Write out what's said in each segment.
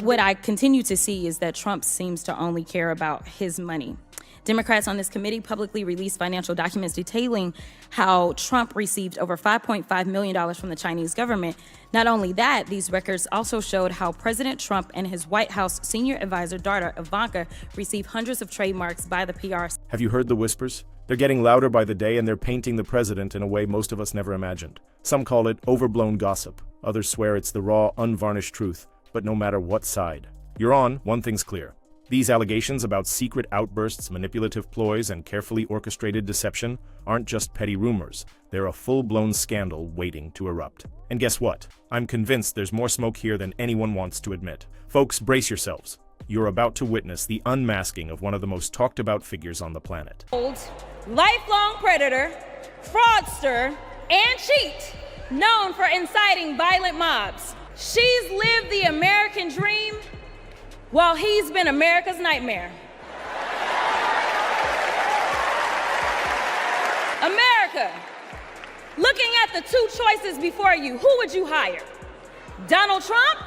what I continue to see is that Trump seems to only care about his money. Democrats on this committee publicly released financial documents detailing how Trump received over $5.5 million from the Chinese government. Not only that, these records also showed how President Trump and his White House senior advisor daughter, Ivanka, received hundreds of trademarks by the PR. Have you heard the whispers? They're getting louder by the day, and they're painting the president in a way most of us never imagined. Some call it overblown gossip. Others swear it's the raw, unvarnished truth. But no matter what side you're on, one thing's clear. These allegations about secret outbursts, manipulative ploys, and carefully orchestrated deception aren't just petty rumors. They're a full-blown scandal waiting to erupt. And guess what? I'm convinced there's more smoke here than anyone wants to admit. Folks, brace yourselves. You're about to witness the unmasking of one of the most talked-about figures on the planet. Lifelong predator, fraudster, and cheat, known for inciting violent mobs. She's lived the American dream while he's been America's nightmare. America, looking at the two choices before you, who would you hire? Donald Trump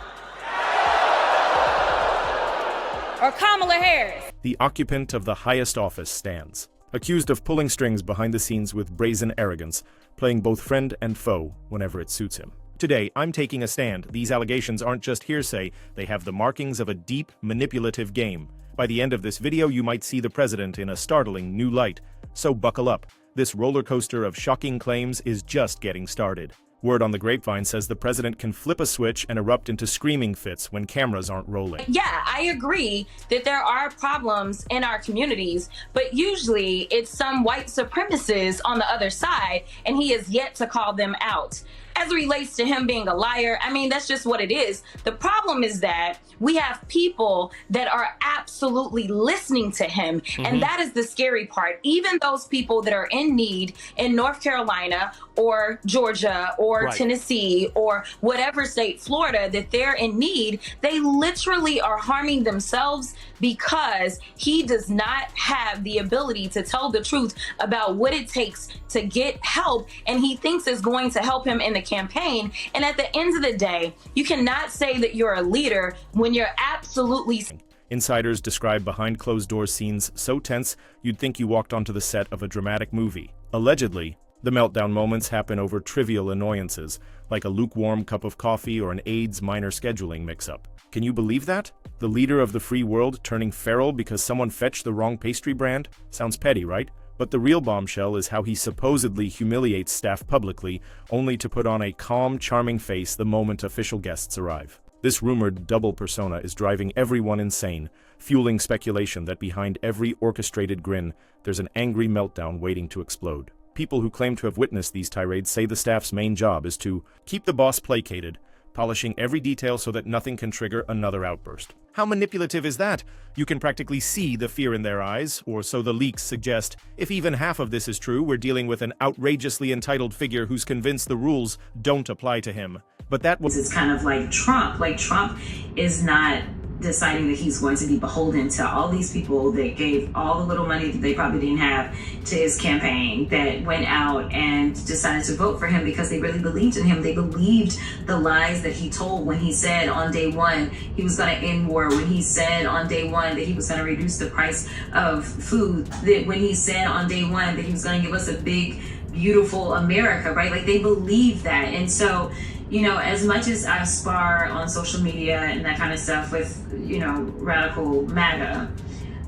or Kamala Harris? The occupant of the highest office stands, accused of pulling strings behind the scenes with brazen arrogance, playing both friend and foe whenever it suits him. Today, I'm taking a stand. These allegations aren't just hearsay, they have the markings of a deep, manipulative game. By the end of this video, you might see the president in a startling new light. So buckle up. This roller coaster of shocking claims is just getting started. Word on the grapevine says the president can flip a switch and erupt into screaming fits when cameras aren't rolling. Yeah, I agree that there are problems in our communities, but usually it's some white supremacists on the other side, and he is yet to call them out. As it relates to him being a liar, I mean, that's just what it is. The problem is that we have people that are absolutely listening to him, and that is the scary part. Even those people that are in need in North Carolina or Georgia or Tennessee or whatever state, Florida, that they're in need, they literally are harming themselves because he does not have the ability to tell the truth about what it takes to get help, and he thinks is going to help him in the campaign. And at the end of the day, you cannot say that you're a leader when you're absolutely... Insiders describe behind-closed-doors scenes so tense you'd think you walked onto the set of a dramatic movie. Allegedly, the meltdown moments happen over trivial annoyances, like a lukewarm cup of coffee or an AIDS minor scheduling mix-up. Can you believe that? The leader of the free world turning feral because someone fetched the wrong pastry brand? Sounds petty, right? But the real bombshell is how he supposedly humiliates staff publicly, only to put on a calm, charming face the moment official guests arrive. This rumored double persona is driving everyone insane, fueling speculation that behind every orchestrated grin, there's an angry meltdown waiting to explode. People who claim to have witnessed these tirades say the staff's main job is to keep the boss placated, polishing every detail so that nothing can trigger another outburst. How manipulative is that? You can practically see the fear in their eyes, or so the leaks suggest. If even half of this is true, we're dealing with an outrageously entitled figure who's convinced the rules don't apply to him. But that was... It's kind of like Trump. Like, Trump is not deciding that he's going to be beholden to all these people that gave all the little money that they probably didn't have to his campaign, that went out and decided to vote for him because they really believed in him. They believed the lies that he told when he said on day one he was going to end war, when he said on day one that he was going to reduce the price of food, that when he said on day one that he was going to give us a big, beautiful America, right? Like, they believed that. And so, you know, as much as I spar on social media and that kind of stuff with, you know, radical MAGA,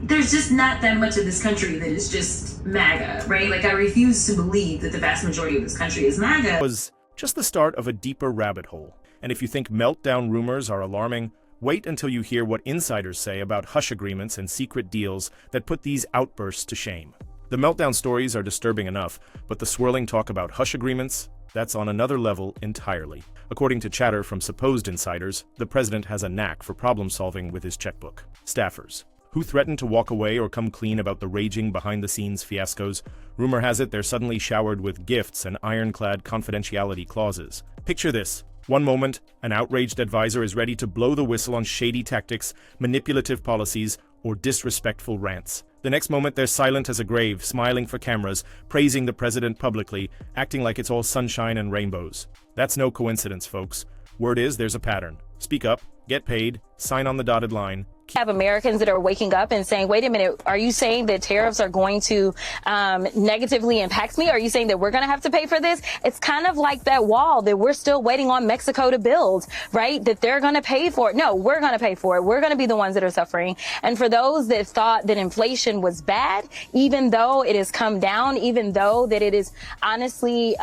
there's just not that much of this country that is just MAGA, right? Like, I refuse to believe that the vast majority of this country is MAGA. It was just the start of a deeper rabbit hole. And if you think meltdown rumors are alarming, wait until you hear what insiders say about hush agreements and secret deals that put these outbursts to shame. The meltdown stories are disturbing enough, but the swirling talk about hush agreements, that's on another level entirely. According to chatter from supposed insiders, the president has a knack for problem-solving with his checkbook. Staffers, who threaten to walk away or come clean about the raging behind-the-scenes fiascos, rumor has it they're suddenly showered with gifts and ironclad confidentiality clauses. Picture this. One moment, an outraged advisor is ready to blow the whistle on shady tactics, manipulative policies, or disrespectful rants. The next moment, they're silent as a grave, smiling for cameras, praising the president publicly, acting like it's all sunshine and rainbows. That's no coincidence, folks. Word is there's a pattern. Speak up, Get paid, sign on the dotted line. Have Americans that are waking up and saying, wait a minute, are you saying that tariffs are going to negatively impact me? Are you saying that we're going to have to pay for this? It's kind of like that wall that we're still waiting on Mexico to build, right? That they're going to pay for it. No, we're going to pay for it. We're going to be the ones that are suffering. And for those that thought that inflation was bad, even though it has come down, even though that it is honestly,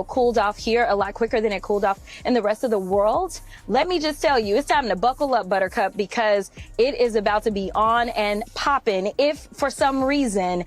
cooled off here a lot quicker than it cooled off in the rest of the world, let me just tell you, it's time to buckle up, Buttercup, because it is about to be on and popping if for some reason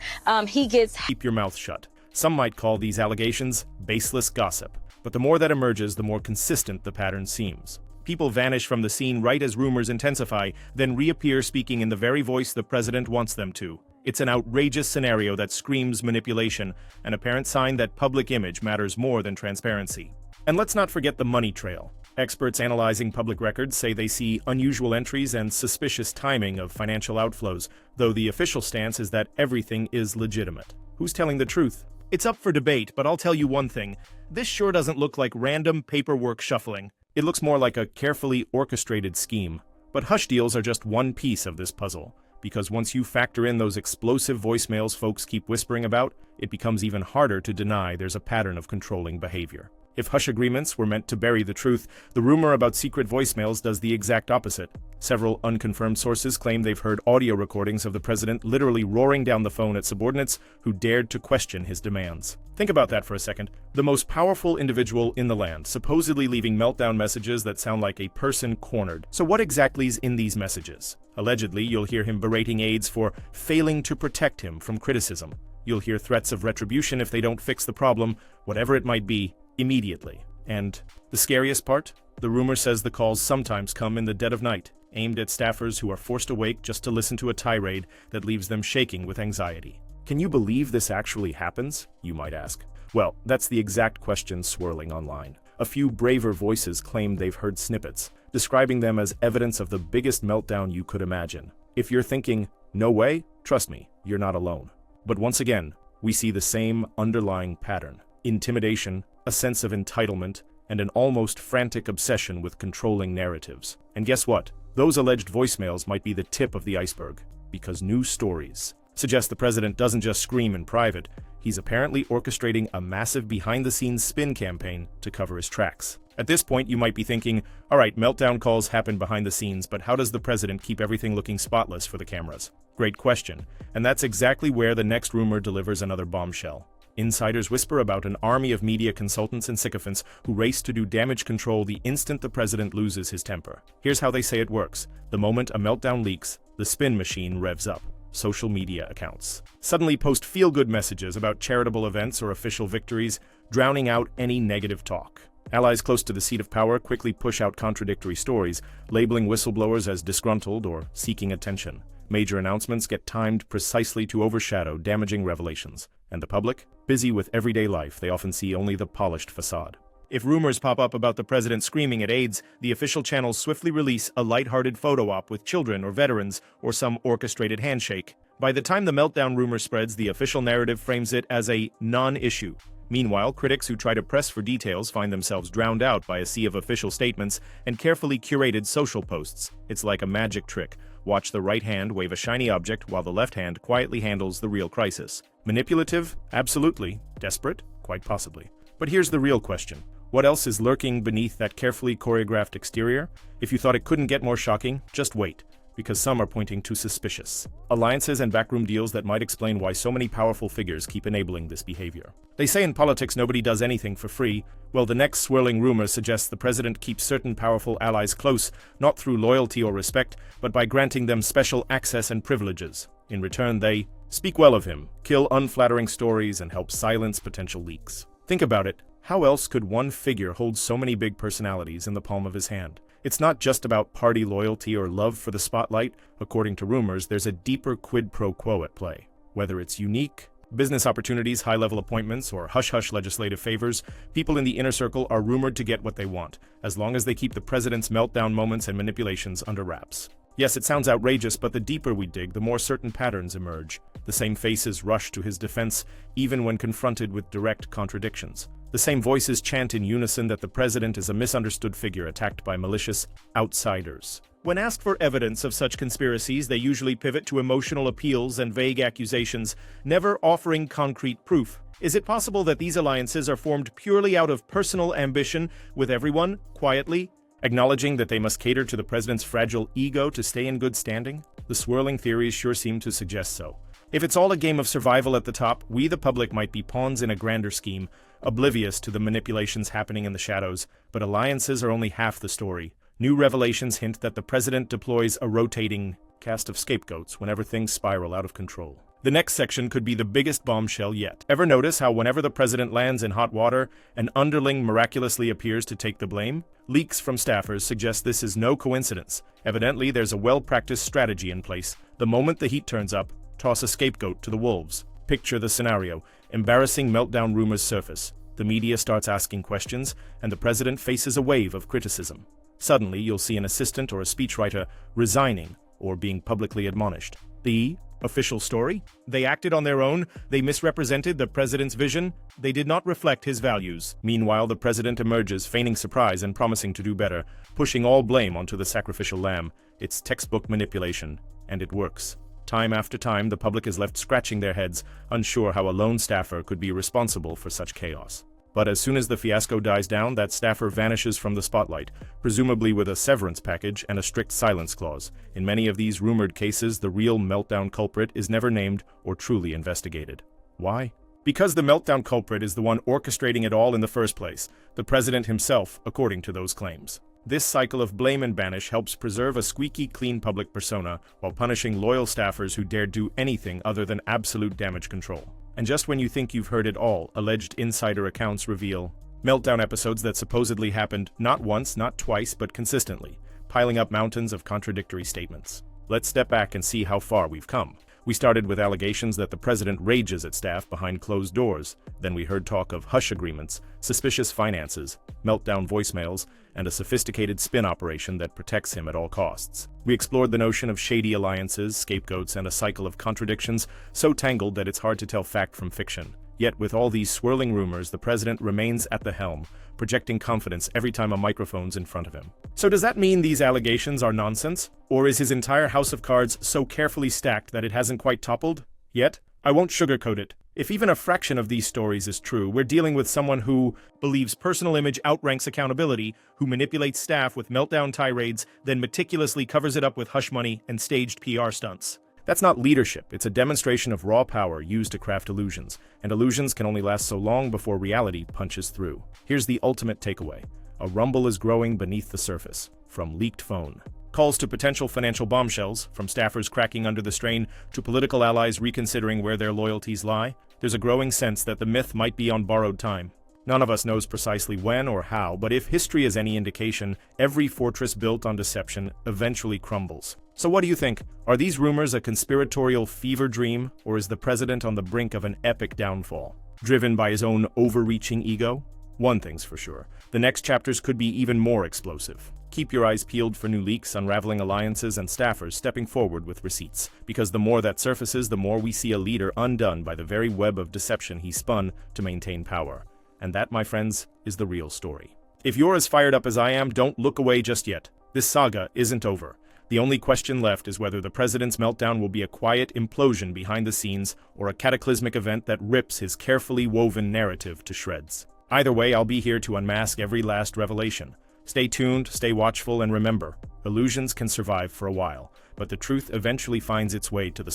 he gets... Keep your mouth shut. Some might call these allegations baseless gossip, but the more that emerges, the more consistent the pattern seems. People vanish from the scene right as rumors intensify, then reappear speaking in the very voice the president wants them to. It's an outrageous scenario that screams manipulation, an apparent sign that public image matters more than transparency. And let's not forget the money trail. Experts analyzing public records say they see unusual entries and suspicious timing of financial outflows, though the official stance is that everything is legitimate. Who's telling the truth? It's up for debate, but I'll tell you one thing. This sure doesn't look like random paperwork shuffling. It looks more like a carefully orchestrated scheme. But hush deals are just one piece of this puzzle, because once you factor in those explosive voicemails folks keep whispering about, it becomes even harder to deny there's a pattern of controlling behavior. If hush agreements were meant to bury the truth, the rumor about secret voicemails does the exact opposite. Several unconfirmed sources claim they've heard audio recordings of the president literally roaring down the phone at subordinates who dared to question his demands. Think about that for a second. The most powerful individual in the land, supposedly leaving meltdown messages that sound like a person cornered. So what exactly is in these messages? Allegedly, you'll hear him berating aides for failing to protect him from criticism. You'll hear threats of retribution if they don't fix the problem, whatever it might be, immediately. And the scariest part? The rumor says the calls sometimes come in the dead of night, aimed at staffers who are forced awake just to listen to a tirade that leaves them shaking with anxiety. Can you believe this actually happens? You might ask. Well, that's the exact question swirling online. A few braver voices claim they've heard snippets, describing them as evidence of the biggest meltdown you could imagine. If you're thinking, no way, trust me, you're not alone. But once again, we see the same underlying pattern. Intimidation, a sense of entitlement, and an almost frantic obsession with controlling narratives. And guess what? Those alleged voicemails might be the tip of the iceberg, because new stories suggest the president doesn't just scream in private, he's apparently orchestrating a massive behind-the-scenes spin campaign to cover his tracks. At this point, you might be thinking, all right, meltdown calls happen behind the scenes, but how does the president keep everything looking spotless for the cameras? Great question, and that's exactly where the next rumor delivers another bombshell. Insiders whisper about an army of media consultants and sycophants who race to do damage control the instant the president loses his temper. Here's how they say it works. The moment a meltdown leaks, the spin machine revs up. Social media accounts suddenly post feel-good messages about charitable events or official victories, drowning out any negative talk. Allies close to the seat of power quickly push out contradictory stories, labeling whistleblowers as disgruntled or seeking attention. Major announcements get timed precisely to overshadow damaging revelations. And the public? Busy with everyday life, they often see only the polished facade. If rumors pop up about the president screaming at aides, the official channels swiftly release a lighthearted photo op with children or veterans or some orchestrated handshake. By the time the meltdown rumor spreads, the official narrative frames it as a non-issue. Meanwhile, critics who try to press for details find themselves drowned out by a sea of official statements and carefully curated social posts. It's like a magic trick. Watch the right hand wave a shiny object while the left hand quietly handles the real crisis. Manipulative? Absolutely. Desperate? Quite possibly. But here's the real question. What else is lurking beneath that carefully choreographed exterior? If you thought it couldn't get more shocking, just wait, because some are pointing to suspicious alliances and backroom deals that might explain why so many powerful figures keep enabling this behavior. They say in politics nobody does anything for free. Well, the next swirling rumor suggests the president keeps certain powerful allies close, not through loyalty or respect, but by granting them special access and privileges. In return, they speak well of him, kill unflattering stories, and help silence potential leaks. Think about it. How else could one figure hold so many big personalities in the palm of his hand? It's not just about party loyalty or love for the spotlight. According to rumors, there's a deeper quid pro quo at play. Whether it's unique business opportunities, high-level appointments, or hush-hush legislative favors, people in the inner circle are rumored to get what they want, as long as they keep the president's meltdown moments and manipulations under wraps. Yes, it sounds outrageous, but the deeper we dig, the more certain patterns emerge. The same faces rush to his defense, even when confronted with direct contradictions. The same voices chant in unison that the president is a misunderstood figure attacked by malicious outsiders. When asked for evidence of such conspiracies, they usually pivot to emotional appeals and vague accusations, never offering concrete proof. Is it possible that these alliances are formed purely out of personal ambition, with everyone, quietly, acknowledging that they must cater to the president's fragile ego to stay in good standing? The swirling theories sure seem to suggest so. If it's all a game of survival at the top, we the public might be pawns in a grander scheme, oblivious to the manipulations happening in the shadows, but alliances are only half the story. New revelations hint that the president deploys a rotating cast of scapegoats whenever things spiral out of control. The next section could be the biggest bombshell yet. Ever notice how whenever the president lands in hot water, an underling miraculously appears to take the blame? Leaks from staffers suggest this is no coincidence. Evidently, there's a well-practiced strategy in place. The moment the heat turns up, toss a scapegoat to the wolves. Picture the scenario. Embarrassing meltdown rumors surface. The media starts asking questions, and the president faces a wave of criticism. Suddenly, you'll see an assistant or a speechwriter resigning or being publicly admonished. The official story? They acted on their own, they misrepresented the president's vision, they did not reflect his values. Meanwhile, the president emerges, feigning surprise and promising to do better, pushing all blame onto the sacrificial lamb. It's textbook manipulation, and it works. Time after time, the public is left scratching their heads, unsure how a lone staffer could be responsible for such chaos. But as soon as the fiasco dies down, that staffer vanishes from the spotlight, presumably with a severance package and a strict silence clause. In many of these rumored cases, the real meltdown culprit is never named or truly investigated. Why? Because the meltdown culprit is the one orchestrating it all in the first place, the president himself, according to those claims. This cycle of blame and banish helps preserve a squeaky clean public persona while punishing loyal staffers who dare do anything other than absolute damage control. And just when you think you've heard it all, alleged insider accounts reveal meltdown episodes that supposedly happened not once, not twice, but consistently, piling up mountains of contradictory statements. Let's step back and see how far we've come. We started with allegations that the president rages at staff behind closed doors. Then we heard talk of hush agreements, suspicious finances, meltdown voicemails, and a sophisticated spin operation that protects him at all costs. We explored the notion of shady alliances, scapegoats, and a cycle of contradictions so tangled that it's hard to tell fact from fiction. Yet with all these swirling rumors, the president remains at the helm, projecting confidence every time a microphone's in front of him. So does that mean these allegations are nonsense? Or is his entire house of cards so carefully stacked that it hasn't quite toppled? Yet, I won't sugarcoat it. If even a fraction of these stories is true, we're dealing with someone who believes personal image outranks accountability, who manipulates staff with meltdown tirades, then meticulously covers it up with hush money and staged PR stunts. That's not leadership, it's a demonstration of raw power used to craft illusions, and illusions can only last so long before reality punches through. Here's the ultimate takeaway. A rumble is growing beneath the surface. From leaked phone calls to potential financial bombshells, from staffers cracking under the strain to political allies reconsidering where their loyalties lie, there's a growing sense that the myth might be on borrowed time. None of us knows precisely when or how, but if history is any indication, every fortress built on deception eventually crumbles. So what do you think? Are these rumors a conspiratorial fever dream, or is the president on the brink of an epic downfall, driven by his own overreaching ego? One thing's for sure, the next chapters could be even more explosive. Keep your eyes peeled for new leaks, unraveling alliances, and staffers stepping forward with receipts. Because the more that surfaces, the more we see a leader undone by the very web of deception he spun to maintain power. And that, my friends, is the real story. If you're as fired up as I am, don't look away just yet. This saga isn't over. The only question left is whether the president's meltdown will be a quiet implosion behind the scenes or a cataclysmic event that rips his carefully woven narrative to shreds. Either way, I'll be here to unmask every last revelation. Stay tuned, stay watchful, and remember, illusions can survive for a while, but the truth eventually finds its way to the